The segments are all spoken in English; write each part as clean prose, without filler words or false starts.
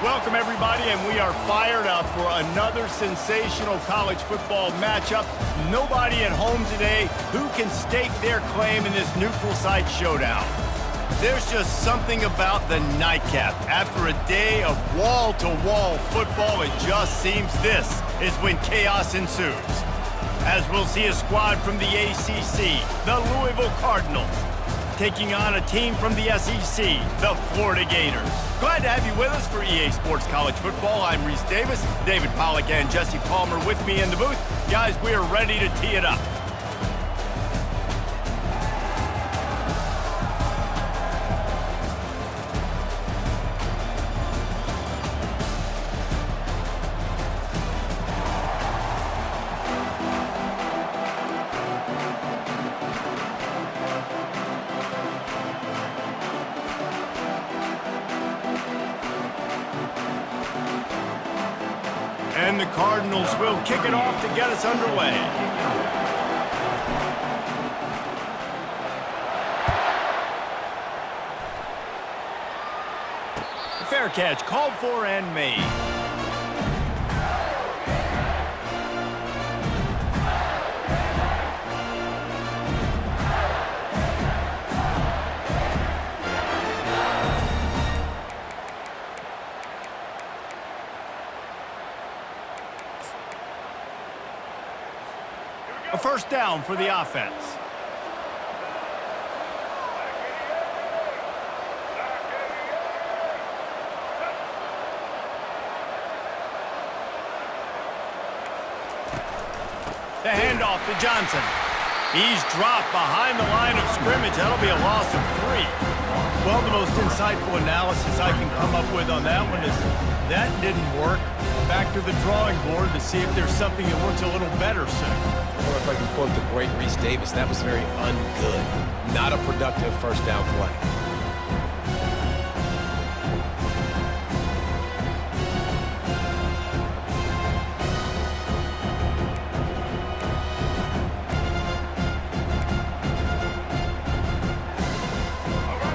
Welcome, everybody, and we are fired up for another sensational college football matchup. Nobody at home today who can stake their claim in this neutral site showdown. There's just something about the nightcap. After a day of wall-to-wall football, it just seems this is when chaos ensues. As we'll see a squad from the ACC, the Louisville Cardinals, taking on a team from the SEC, the Florida Gators. Glad to have you with us for EA Sports College Football. I'm Reese Davis, David Pollack and Jesse Palmer with me in the booth. Guys, we are ready to tee it up. And the Cardinals will kick it off to get us underway. Fair catch called for and made. A first down for the offense. The handoff to Johnson. He's dropped behind the line of scrimmage. That'll be a loss of 3. Well, the most insightful analysis I can come up with on that one is that didn't work. Back to the drawing board to see if there's something that works a little better soon. Or if I can quote the great Reese Davis, that was very ungood. Not a productive first down play.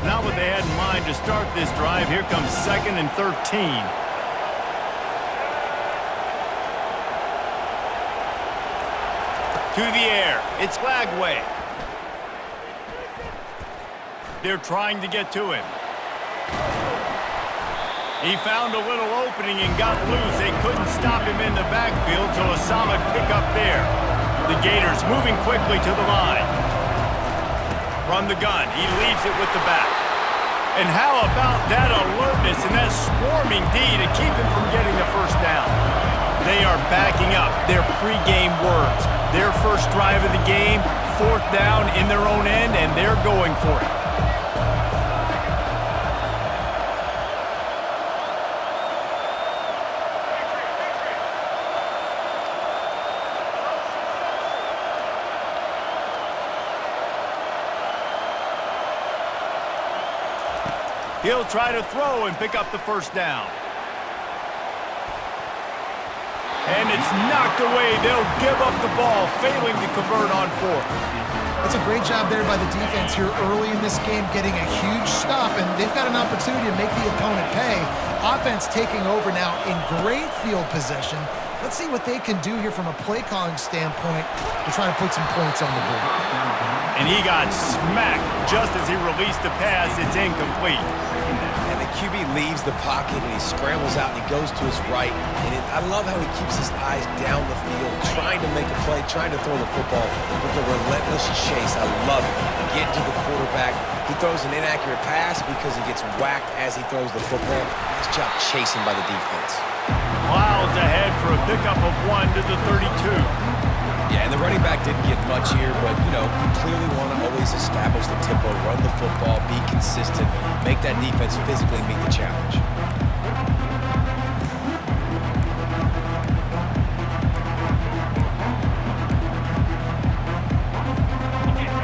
Not what they had in mind to start this drive. Here comes 2nd and 13. To the air. It's Lagway. They're trying to get to him. He found a little opening and got loose. They couldn't stop him in the backfield, so a solid pickup there. The Gators moving quickly to the line. From the gun, he leaves it with the back. And how about that alertness and that swarming D to keep him from getting the first down? They are backing up their pregame words. Their first drive of the game, 4th down in their own end, and they're going for it. He'll try to throw and pick up the first down. And it's knocked away. They'll give up the ball, failing to convert on 4th. That's a great job there by the defense here early in this game, getting a huge stop, and they've got an opportunity to make the opponent pay. Offense taking over now in great field possession. Let's see what they can do here from a play calling standpoint to try to put some points on the board. And he got smacked just as he released the pass. It's incomplete. And the QB leaves the pocket and he scrambles out and he goes to his right. And I love how he keeps his eyes down the field, trying to make a play, trying to throw the football with a relentless chase. I love it. Get to the quarterback. He throws an inaccurate pass because he gets whacked as he throws the football. Nice job chasing by the defense. Miles ahead for a pickup of 1 to the 32. Yeah, and the running back didn't get much here, but, you know, you clearly want to always establish the tempo, run the football, be consistent, make that defense physically meet the challenge.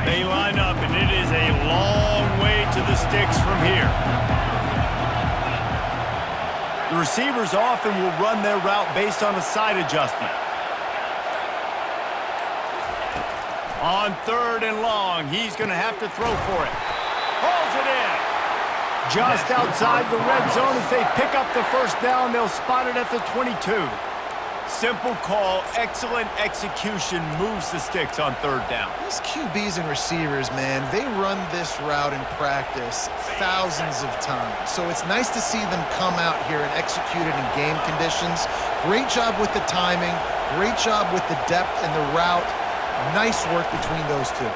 They line up, and it is a long way to the sticks from here. The receivers often will run their route based on a side adjustment. On 3rd and long, he's going to have to throw for it. Hauls it in. Just outside the red zone as they pick up the first down. They'll spot it at the 22. Simple call, excellent execution, moves the sticks on third down. These QBs and receivers, man, they run this route in practice thousands of times. So it's nice to see them come out here and execute it in game conditions. Great job with the timing, great job with the depth and the route. Nice work between those two.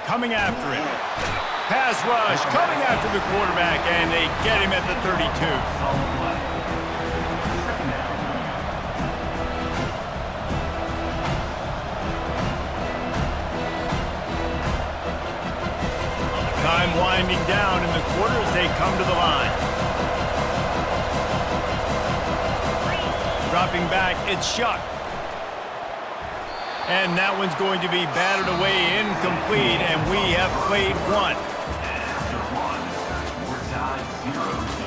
Coming after it. Pass rush, coming after the quarterback, and they get him at the 32. Time winding down in the quarter as they come to the line. Dropping back, it's Shuck. And that one's going to be batted away incomplete, and we have played one. We're tied 0-0.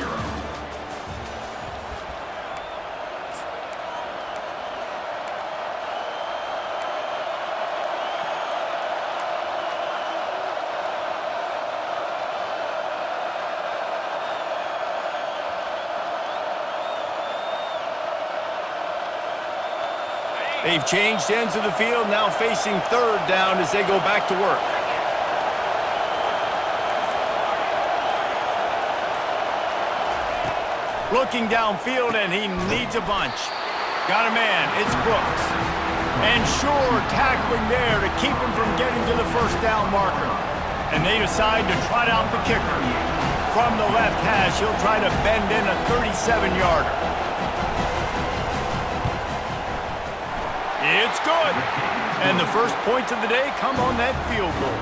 They've changed ends of the field, now facing third down as they go back to work. Looking downfield, and he needs a bunch. Got a man, it's Brooks. And Shore tackling there to keep him from getting to the first down marker. And they decide to trot out the kicker. From the left hash, he'll try to bend in a 37-yarder. It's good. And the first points of the day come on that field goal.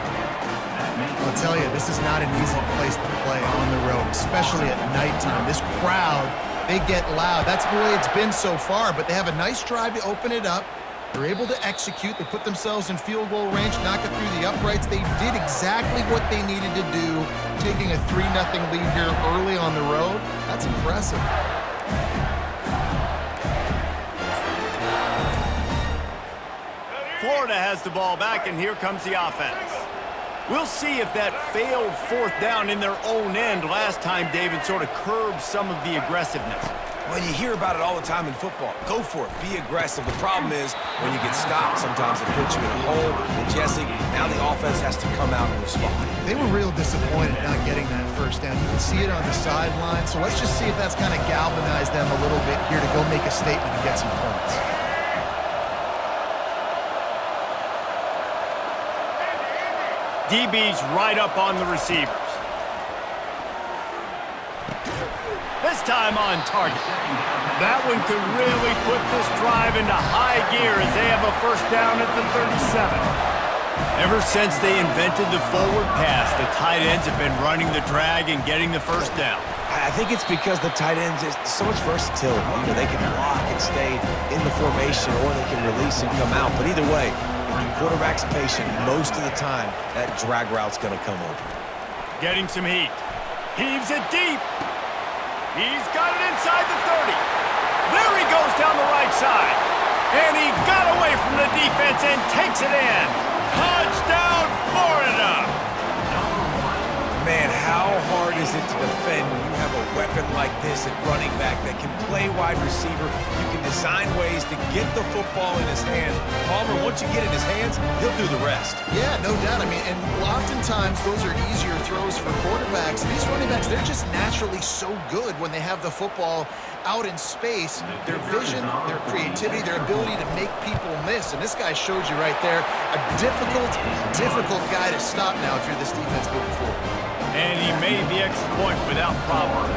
I'll tell you, this is not an easy place to play on the road, especially at nighttime. This crowd, they get loud. That's the way it's been so far, but they have a nice drive to open it up. They're able to execute. They put themselves in field goal range, knock it through the uprights. They did exactly what they needed to do, taking a 3-0 lead here early on the road. That's impressive. Florida has the ball back, and here comes the offense. We'll see if that failed fourth down in their own end last time, David, sort of curbed some of the aggressiveness. Well, you hear about it all the time in football. Go for it. Be aggressive. The problem is when you get stopped, sometimes it puts you in a hole. And Jesse, now the offense has to come out and respond. They were real disappointed not getting that first down. You can see it on the sideline. So let's just see if that's kind of galvanized them a little bit here to go make a statement and get some points. DB's right up on the receivers. This time on target. That one could really put this drive into high gear as they have a first down at the 37. Ever since they invented the forward pass, the tight ends have been running the drag and getting the first down. I think it's because the tight ends is so much versatility. You know, they can block and stay in the formation, or they can release and come out. But either way, if the quarterback's patient, most of the time, that drag route's going to come open. Getting some heat. Heaves it deep. He's got it inside the 30. There he goes down the right side. And he got away from the defense and takes it in. Touchdown, Florida! Man, how hard is it to defend when you have a weapon like this at running back that can play wide receiver? You can design ways to get the football in his hand. Palmer, once you get it in his hands, he'll do the rest. Yeah, no doubt. I mean, and oftentimes those are easier throws for quarterbacks. These running backs, they're just naturally so good when they have the football out in space. Their vision, their creativity, their ability to make people miss. And this guy showed you right there, a difficult guy to stop now if you're this defense moving forward. And he made the extra point without problem.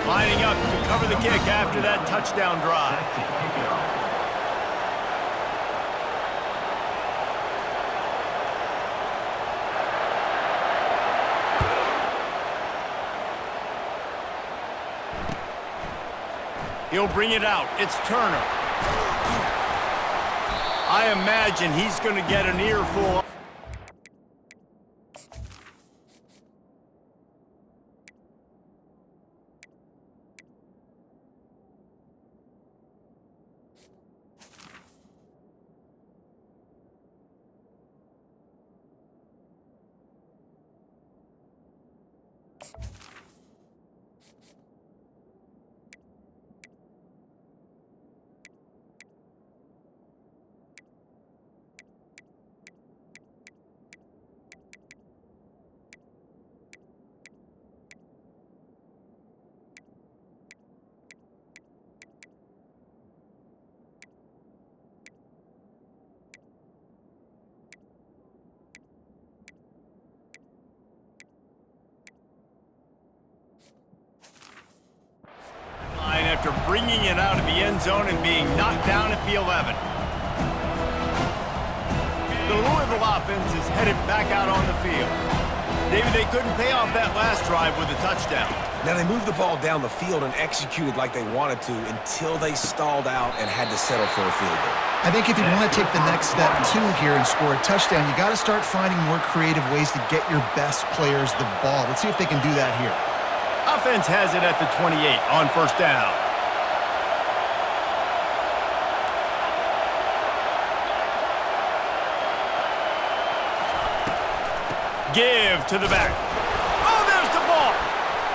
Lining up to cover the kick after that touchdown drive. He'll bring it out. It's Turner. I imagine he's going to get an earful. bringing it out of the end zone and being knocked down at the 11. The Louisville offense is headed back out on the field. David, they couldn't pay off that last drive with a touchdown. Now, they moved the ball down the field and executed like they wanted to until they stalled out and had to settle for a field goal. I think if you want to take the next step, too, here and score a touchdown, you got to start finding more creative ways to get your best players the ball. Let's see if they can do that here. Offense has it at the 28 on first down. Give to the back. Oh, there's the ball.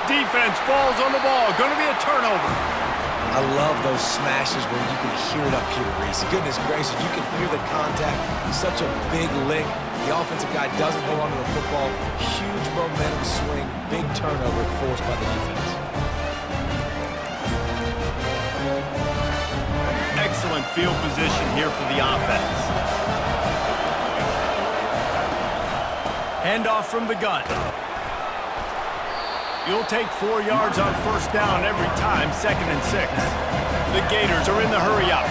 Defense falls on the ball. Going to be a turnover. I love those smashes where you can hear it up here, Reese. Goodness gracious, you can hear the contact. Such a big lick. The offensive guy doesn't hold on to the football. Huge momentum swing. Big turnover forced by the defense. Excellent field position here for the offense. Handoff from the gun. You'll take 4 yards on first down every time, 2nd and 6. The Gators are in the hurry up.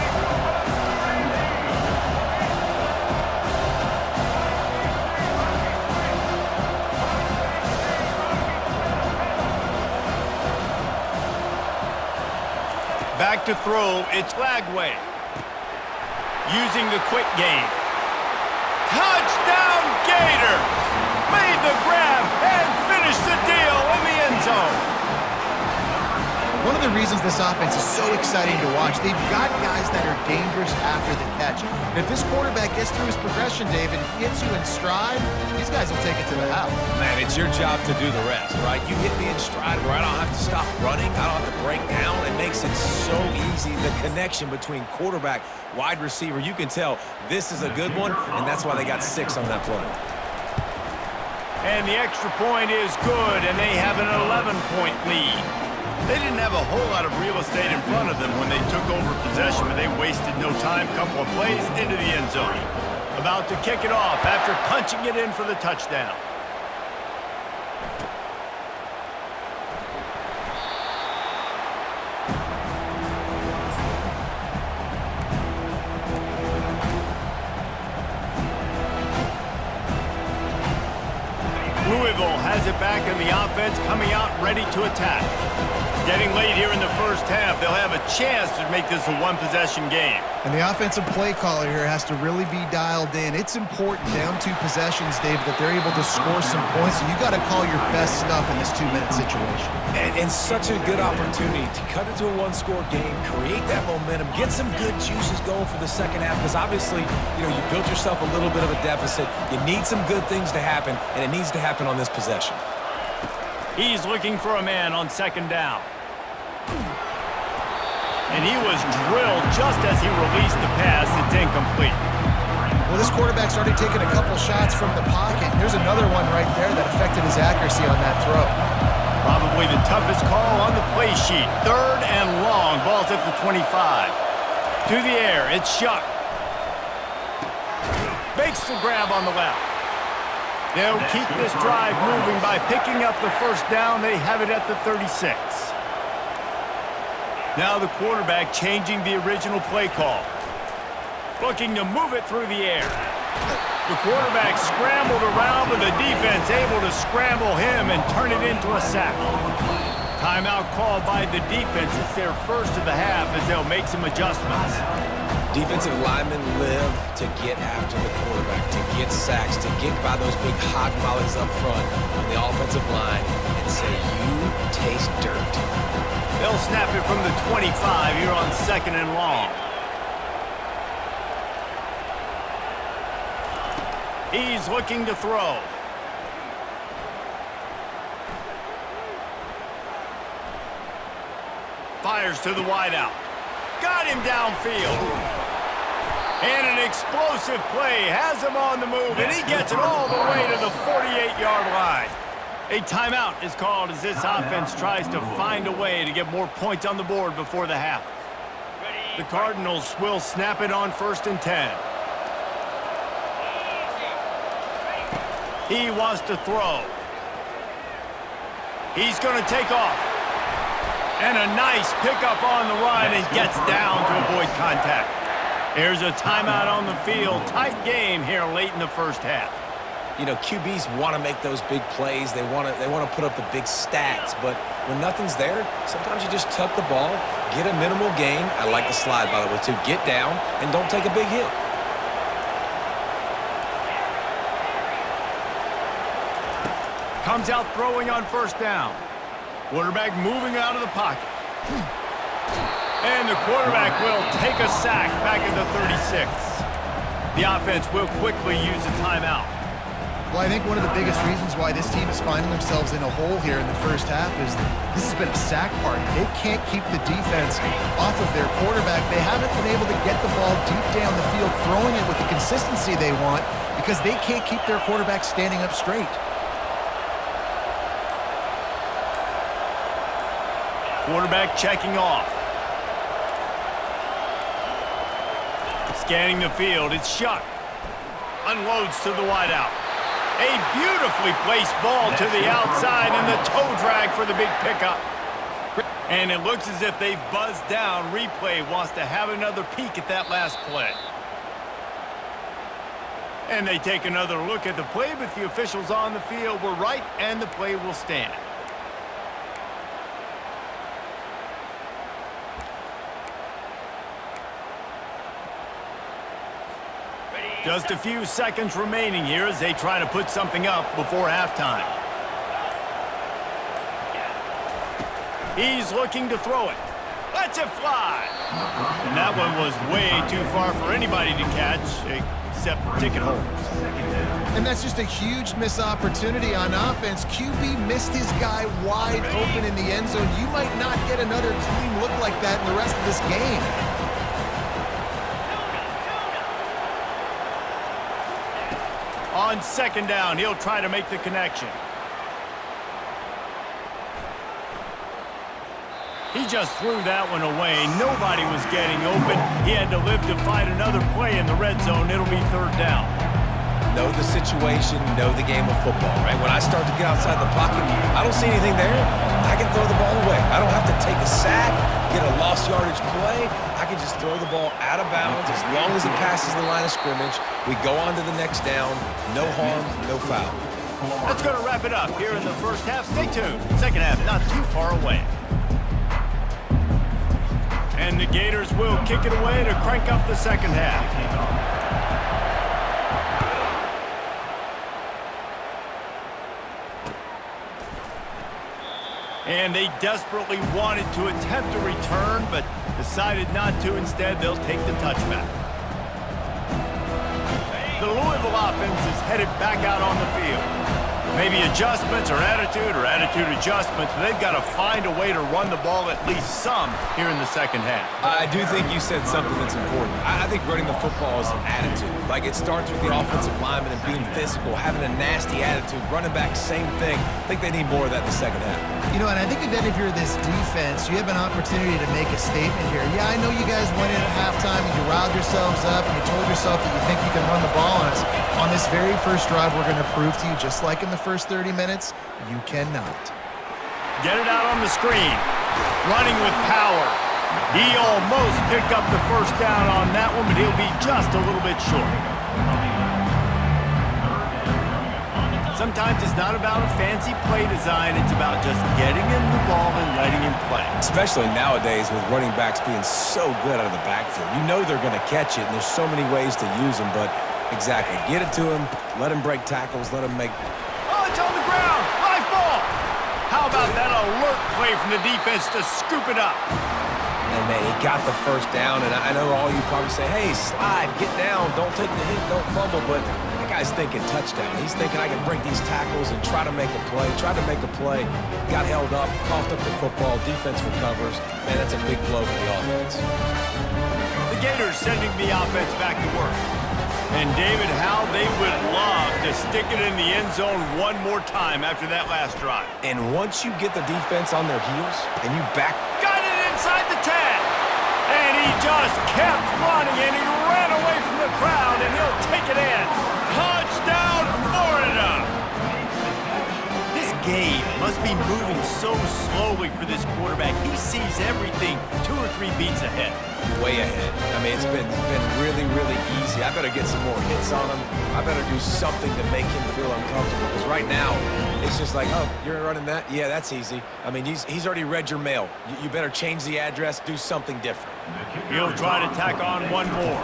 Back to throw, it's Lagway. Using the quick game. Touchdown Gators! Made the grab and finished the deal in the end zone. One of the reasons this offense is so exciting to watch, they've got guys that are dangerous after the catch. And if this quarterback gets through his progression, David, gets you in stride, these guys will take it to the house. Man, it's your job to do the rest, right? You hit me in stride where I don't have to stop running. I don't have to break down. It makes it so easy. The connection between quarterback, wide receiver, you can tell this is a good one, and that's why they got 6 on that play. And the extra point is good, and they have an 11-point lead. They didn't have a whole lot of real estate in front of them when they took over possession, but they wasted no time. Couple of plays into the end zone. About to kick it off after punching it in for the touchdown. Louisville has it back in the offense, coming out ready to attack. Getting late here in the first half, they'll have a chance to make this a one-possession game. And the offensive play caller here has to really be dialed in. It's important down 2 possessions, David, that they're able to score some points. So you got to call your best stuff in this 2-minute situation. And such a good opportunity to cut it to a 1-score game, create that momentum, get some good juices going for the second half. Because obviously, you built yourself a little bit of a deficit. You need some good things to happen, and it needs to happen on this possession. He's looking for a man on 2nd down. And he was drilled just as he released the pass. It's incomplete. Well, this quarterback's already taken a couple shots from the pocket. There's another one right there that affected his accuracy on that throw. Probably the toughest call on the play sheet. 3rd and long. Ball's at the 25. To the air. It's Shuck. Makes the grab on the left. They'll keep this drive moving by picking up the first down. They have it at the 36. Now the quarterback changing the original play call. Looking to move it through the air. The quarterback scrambled around, but the defense able to scramble him and turn it into a sack. Timeout called by the defense. It's their first of the half as they'll make some adjustments. Defensive linemen live to get after the quarterback, to get sacks, to get by those big hot mollies up front on the offensive line and say, you taste dirt. They'll snap it from the 25 here on 2nd and long. He's looking to throw. Fires to the wideout. Got him downfield. And an explosive play has him on the move, and he gets it all the way to the 48-yard line. A timeout is called as this offense tries to find a way to get more points on the board before the half. The Cardinals will snap it on 1st and 10. He wants to throw. He's going to take off. And a nice pickup on the run and gets down to avoid contact. Here's a timeout on the field. Tight game here late in the first half. You know, QBs want to make those big plays. They want to put up the big stats. But when nothing's there, sometimes you just tuck the ball, get a minimal gain. I like the slide, by the way, too. Get down and don't take a big hit. Comes out throwing on first down. Quarterback moving out of the pocket. And the quarterback will take a sack back at the 36. The offense will quickly use a timeout. Well, I think one of the biggest reasons why this team is finding themselves in a hole here in the first half is this has been a sack party. They can't keep the defense off of their quarterback. They haven't been able to get the ball deep down the field, throwing it with the consistency they want because they can't keep their quarterback standing up straight. Quarterback checking off. Scanning the field, it's Shuck. Unloads to the wideout. A beautifully placed ball to the outside and the toe drag for the big pickup. And it looks as if they've buzzed down. Replay wants to have another peek at that last play. And they take another look at the play, but the officials on the field were right, and the play will stand. Just a few seconds remaining here as they try to put something up before halftime. He's looking to throw it. Lets it fly. And that one was way too far for anybody to catch, except ticket holders. And that's just a huge missed opportunity on offense. QB missed his guy wide open in the end zone. You might not get another clean look like that in the rest of this game. On second down, he'll try to make the connection. He just threw that one away. Nobody was getting open. He had to live to fight another play in the red zone. It'll be third down. Know the situation, know the game of football, right? When I start to get outside the pocket, I don't see anything there, I can throw the ball away. I don't have to take a sack, get a lost yardage play. I can just throw the ball out of bounds as long as it passes the line of scrimmage. We go on to the next down. No harm, no foul. That's going to wrap it up here in the first half. Stay tuned. Second half not too far away. And the Gators will kick it away to crank up the second half. And they desperately wanted to attempt a return, but decided not to. Instead, they'll take the touchback. The Louisville offense is headed back out on the field. Maybe adjustments or attitude adjustments, but they've got to find a way to run the ball at least some here in the second half. I do think you said something that's important. I think running the football is an attitude. Like, it starts with the offensive lineman and being physical, having a nasty attitude. Running back, same thing. I think they need more of that in the second half. You know, and I think that if you're this defense, you have an opportunity to make a statement here. Yeah, I know you guys went in at halftime and you riled yourselves up and you told yourself that you think you can run the ball on us. On this very first drive, we're going to prove to you, just like in the first 30 minutes, you cannot. Get it out on the screen. Running with power. He almost picked up the first down on that one, but he'll be just a little bit short. Sometimes it's not about a fancy play design. It's about just getting him the ball and letting him play. Especially nowadays with running backs being so good out of the backfield. You know they're going to catch it, and there's so many ways to use them, but exactly. Get it to him, let him break tackles, let him make... Oh, it's on the ground. Live ball. How about that alert play from the defense to scoop it up? And, man, he got the first down, and I know all you probably say, hey, slide, get down, don't take the hit, don't fumble, but that guy's thinking touchdown. He's thinking I can break these tackles and try to make a play, got held up, coughed up the football, defense recovers. Man, that's a big blow for the offense. The Gators sending the offense back to work. And, David, how they would love to stick it in the end zone one more time after that last drive. And once you get the defense on their heels and you back... Got it inside the 10. And he just kept running, and he ran away from the crowd, and he'll take it in. Touchdown, Florida! This game must must be moving so slowly for this quarterback. He sees everything 2 or 3 beats ahead. Way ahead. I mean, it's been really, really easy. I better get some more hits on him. I better do something to make him feel uncomfortable. Because right now, it's just like, oh, you're running that? Yeah, that's easy. I mean, he's already read your mail. You better change the address, do something different. He'll try to tack on one more.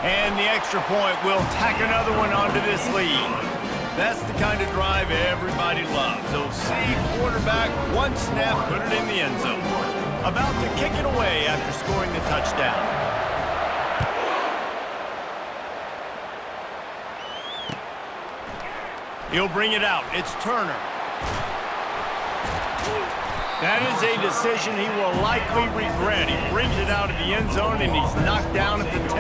And the extra point will tack another one onto this lead. That's the kind of drive everybody loves. So see quarterback, one snap, put it in the end zone. About to kick it away after scoring the touchdown. He'll bring it out. It's Turner. That is a decision he will likely regret. He brings it out of the end zone, and he's knocked down at the 10.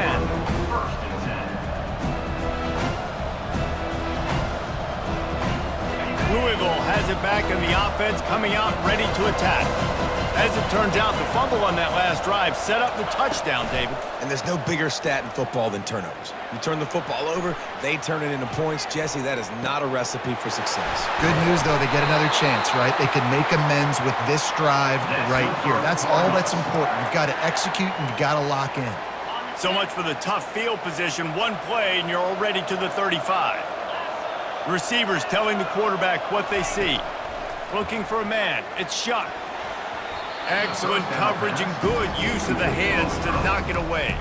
Louisville has it back, and the offense coming out ready to attack. As it turns out, the fumble on that last drive set up the touchdown, David. And there's no bigger stat in football than turnovers. You turn the football over, they turn it into points. Jesse, that is not a recipe for success. Good news, though, they get another chance, right? They can make amends with this drive right here. That's all that's important. You've got to execute, and you've got to lock in. So much for the tough field position. One play, and you're already to the 35. Receivers telling the quarterback what they see. Looking for a man. It's Shuck. Excellent coverage and good use of the hands to knock it away.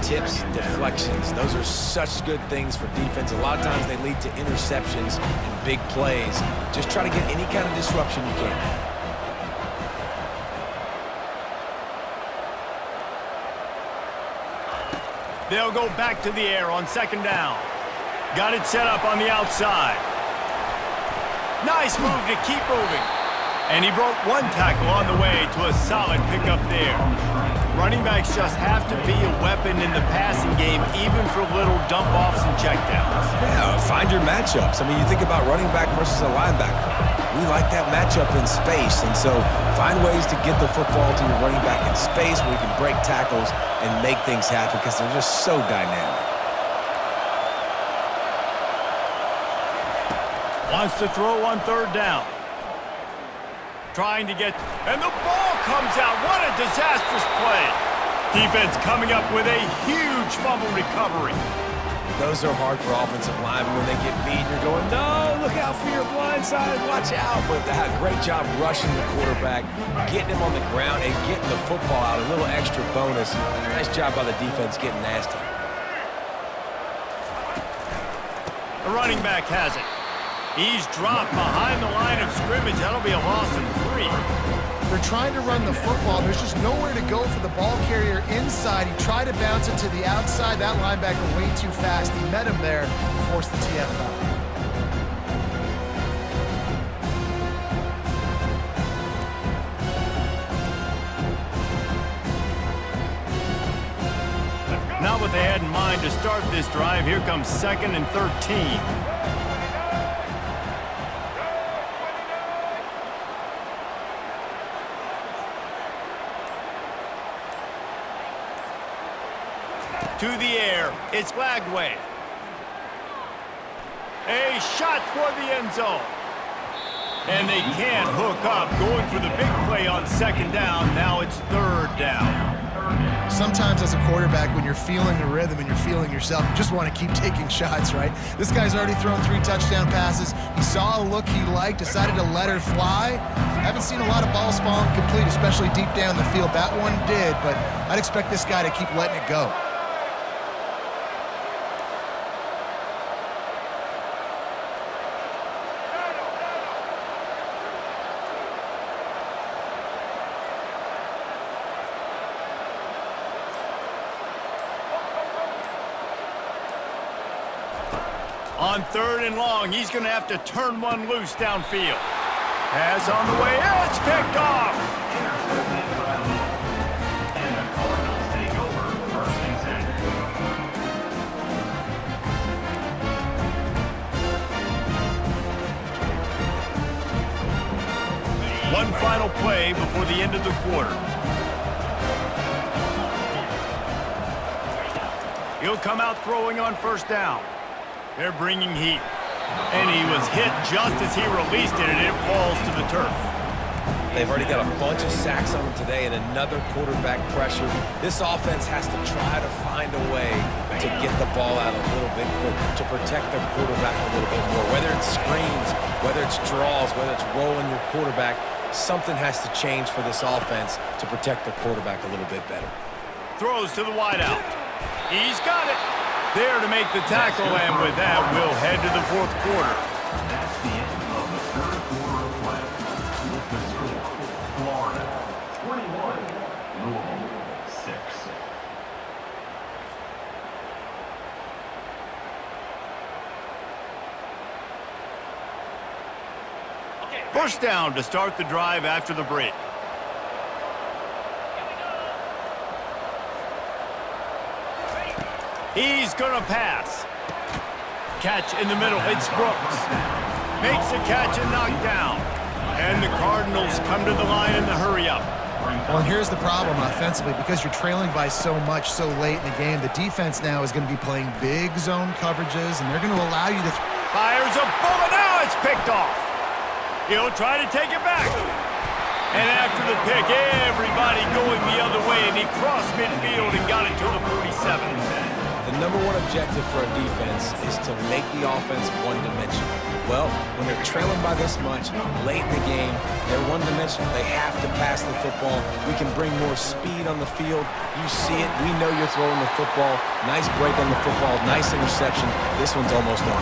Tips, deflections, those are such good things for defense. A lot of times they lead to interceptions and big plays. Just try to get any kind of disruption you can. They'll go back to the air on second down. Got it set up on the outside. Nice move to keep moving. And he broke one tackle on the way to a solid pickup there. Running backs just have to be a weapon in the passing game, even for little dump-offs and checkdowns. Yeah, find your matchups. I mean, you think about running back versus a linebacker. We like that matchup in space, and so find ways to get the football to your running back in space where you can break tackles and make things happen because they're just so dynamic. Wants to throw on third down. Trying to get, and the ball comes out. What a disastrous play. Defense coming up with a huge fumble recovery. Those are hard for offensive linemen when they get beat. You're going, no, look out for your blind side, watch out. But great job rushing the quarterback, getting him on the ground, and getting the football out. A little extra bonus. Nice job by the defense getting nasty. The running back has it. He's dropped behind the line of scrimmage. That'll be a loss of 3. They're trying to run the football. There's just nowhere to go for the ball carrier inside. He tried to bounce it to the outside. That linebacker way too fast. He met him there and forced the TFL. Not what they had in mind to start this drive. Here comes 2nd and 13. To the air, it's Lagway. A shot toward the end zone. And they can't hook up, going for the big play on second down. Now it's third down. Sometimes as a quarterback, when you're feeling the rhythm and you're feeling yourself, you just want to keep taking shots, right? This guy's already thrown 3 touchdown passes. He saw a look he liked, decided to let her fly. Haven't seen a lot of balls fall incomplete, especially deep down the field. That one did, but I'd expect this guy to keep letting it go. On third and long, he's going to have to turn one loose downfield. Pass on the way. It's picked off. And the Cardinals take over 1st and 10. One final play before the end of the quarter. He'll come out throwing on first down. They're bringing heat. And he was hit just as he released it, and it falls to the turf. They've already got a bunch of sacks on them today and another quarterback pressure. This offense has to try to find a way to get the ball out a little bit quicker, to protect their quarterback a little bit more. Whether it's screens, whether it's draws, whether it's rolling your quarterback, something has to change for this offense to protect their quarterback a little bit better. Throws to the wideout. He's got it. There to make the tackle, and with that, we'll head to the fourth quarter. That's the end of the third quarter of play. With the score, Florida 21, Louisville 6. First down to start the drive after the break. He's going to pass. Catch in the middle. It's Brooks. Makes a catch and knocked down. And the Cardinals come to the line in the hurry-up. Well, here's the problem offensively. Because you're trailing by so much so late in the game, the defense now is going to be playing big zone coverages, and they're going to allow you to... Fires a bullet. Now it's picked off. He'll try to take it back. And after the pick, everybody going the other way, and he crossed midfield and got it to the 47. The number one objective for a defense is to make the offense one-dimensional. Well, when they're trailing by this much, late in the game, they're one-dimensional. They have to pass the football. We can bring more speed on the field. You see it. We know you're throwing the football. Nice break on the football. Nice interception. This one's almost on.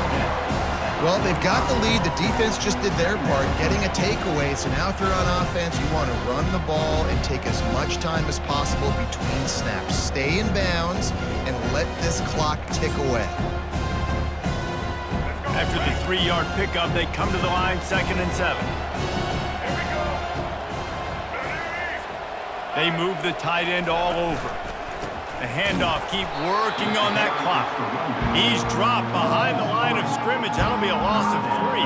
Well, they've got the lead. The defense just did their part, getting a takeaway. So now if they're on offense, you want to run the ball and take as much time as possible between snaps. Stay in bounds and let this clock tick away. After the 3-yard pickup, they come to the line, 2nd and 7. They move the tight end all over. The handoff, keep working on that clock. He's dropped behind the line of scrimmage. That'll be a loss of 3.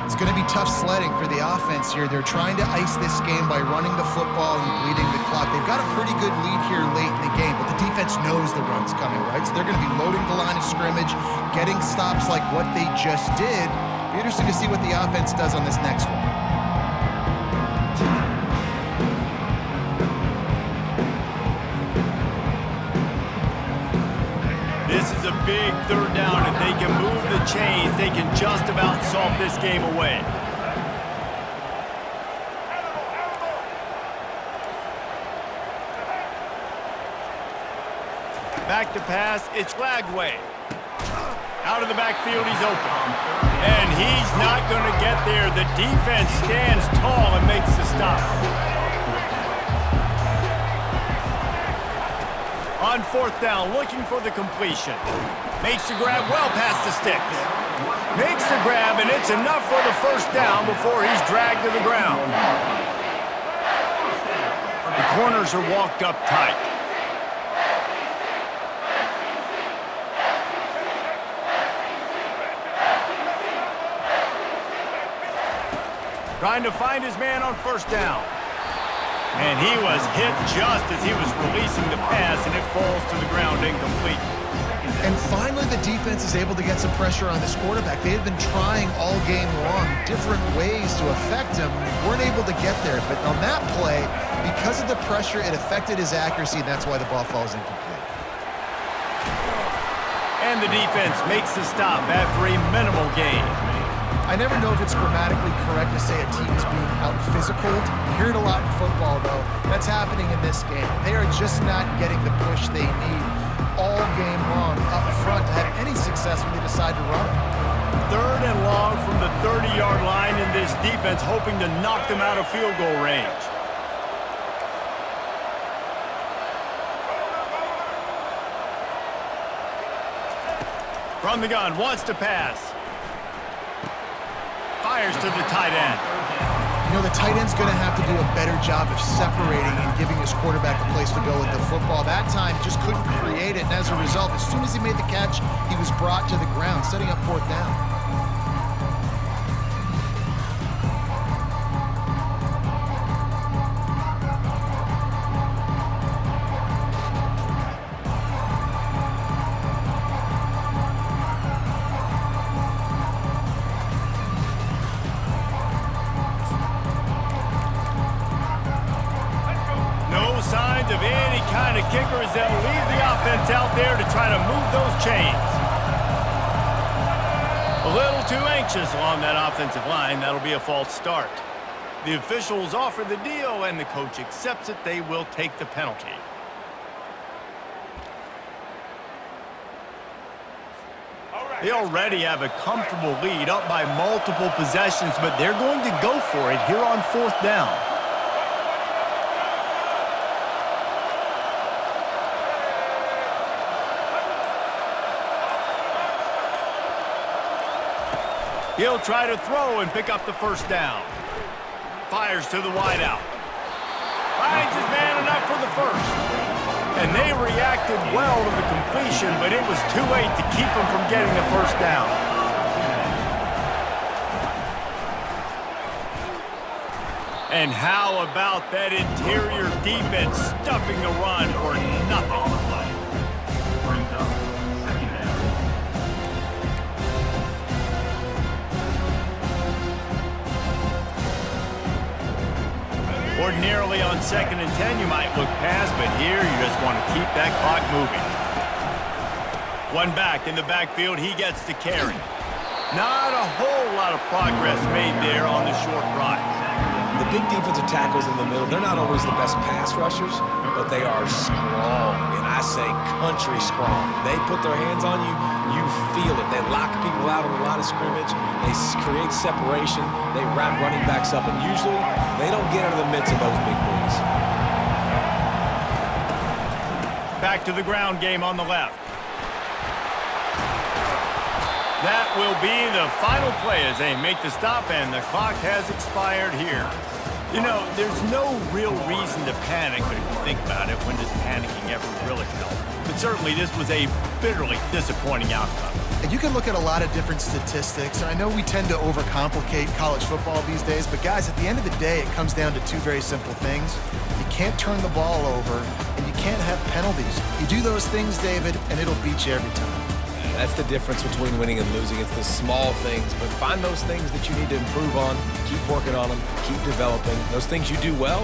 It's going to be tough sledding for the offense here. They're trying to ice this game by running the football and bleeding the clock. They've got a pretty good lead here late in the game, but the defense knows the run's coming, right? So they're going to be loading the line of scrimmage, getting stops like what they just did. Be interesting to see what the offense does on this next one. This is a big 3rd down. If they can move the chains, they can just about solve this game away. Back to pass, it's Lagway. Out of the backfield, he's open. And he's not going to get there. The defense stands tall and makes the stop. On 4th down, looking for the completion. Makes the grab well past the sticks. Makes the grab, and it's enough for the 1st down before he's dragged to the ground. The corners are walked up tight. Trying to find his man on 1st down. And he was hit just as he was releasing the pass, and it falls to the ground incomplete. And finally, the defense is able to get some pressure on this quarterback. They had been trying all game long different ways to affect him. Weren't able to get there. But on that play, because of the pressure, it affected his accuracy, and that's why the ball falls incomplete. And the defense makes the stop after a minimal gain. I never know if it's grammatically correct to say a team is being out-physicaled. You hear it a lot in football, though. That's happening in this game. They are just not getting the push they need all game long up front to have any success when they decide to run it. 3rd and long from the 30-yard line, in this defense hoping to knock them out of field goal range. From the gun, wants to pass. Fires to the tight end. You know, the tight end's going to have to do a better job of separating and giving his quarterback a place to go with the football. That time, just couldn't create it, and as a result, as soon as he made the catch, he was brought to the ground, setting up 4th down. defense out there to try to move those chains. A little too anxious along that offensive line. That'll be a false start. The officials offer the deal, and the coach accepts it. They will take the penalty. They already have a comfortable lead, up by multiple possessions, but they're going to go for it here on 4th down. He'll try to throw and pick up the 1st down. Fires to the wideout. Finds his man enough for the 1st. And they reacted well to the completion, but it was too late to keep him from getting the 1st down. And how about that interior defense stuffing the run for nothing? Brings up 2nd down. Ordinarily on 2nd and 10, you might look past, but here you just want to keep that clock moving. One back in the backfield, he gets the carry. Not a whole lot of progress made there on the short run. The big defensive tackles in the middle, they're not always the best pass rushers, but they are strong, and I say country strong. They put their hands on you, you feel it. They lock people out on the line of scrimmage. They create separation. They wrap running backs up, and usually they don't get out of the midst of those big boys. Back to the ground game on the left. That will be the final play as they make the stop, and the clock has expired here. You know, there's no real reason to panic, but if you think about it, when does panicking ever really help? But certainly this was a bitterly disappointing outcome. And you can look at a lot of different statistics. I know we tend to overcomplicate college football these days, but guys, at the end of the day, it comes down to two very simple things. You can't turn the ball over, and you can't have penalties. You do those things, David, and it'll beat you every time. That's the difference between winning and losing. It's the small things, but find those things that you need to improve on, keep working on them, keep developing. Those things you do well,